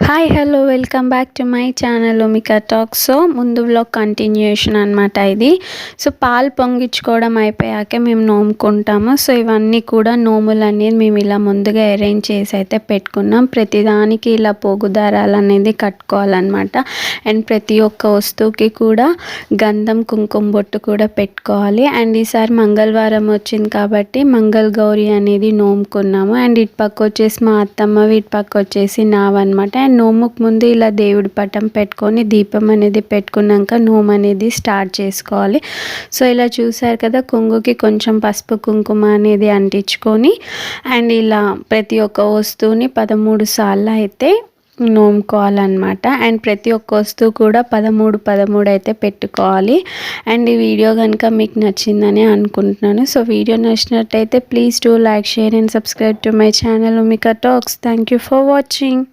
Hi hello welcome back to my channel Omika talks. So ముందు vlog continuation అనమాట ఇది. So పాలు పొంగించుకోవడం అయిపోయాక మేము నోముకుంటాము. సో ఇవన్నీ కూడా నోములు అనేది మేము ఇలా ముందుగా అరేంజ్ చేసి అయితే పెట్టుకున్నాం. ప్రతిదానికి ఇలా పోగు దారాలు అనేది కట్టుకోవాలన్నమాట. అండ్ ప్రతి ఒక్క వస్తువుకి కూడా గంధం కుంకుమ బొట్టు కూడా పెట్టుకోవాలి. అండ్ ఈసారి మంగళవారం వచ్చింది కాబట్టి మంగళ గౌరి అనేది నోముకున్నాము. అండ్ ఇటు పక్క వచ్చేసి మా అత్తమ్మ, ఇటు పక్క వచ్చేసి నావన్నమాట. అండ్ నోముకు ముందు ఇలా దేవుడి పటం పెట్టుకొని దీపం అనేది పెట్టుకున్నాక నోము అనేది స్టార్ట్ చేసుకోవాలి. సో ఇలా చూసారు కదా, కొంగుకి కొంచెం పసుపు కుంకుమ అనేది అంటించుకొని అండ్ ఇలా ప్రతి ఒక్క వస్తువుని 13 సార్లు అయితే నోముకోవాలన్నమాట. అండ్ ప్రతి ఒక్క వస్తువు కూడా 13 అయితే పెట్టుకోవాలి. అండ్ ఈ వీడియో కనుక మీకు నచ్చిందని అనుకుంటున్నాను. సో వీడియో నచ్చినట్టయితే please do like, share and subscribe to my channel Omika talks. Thank you for watching.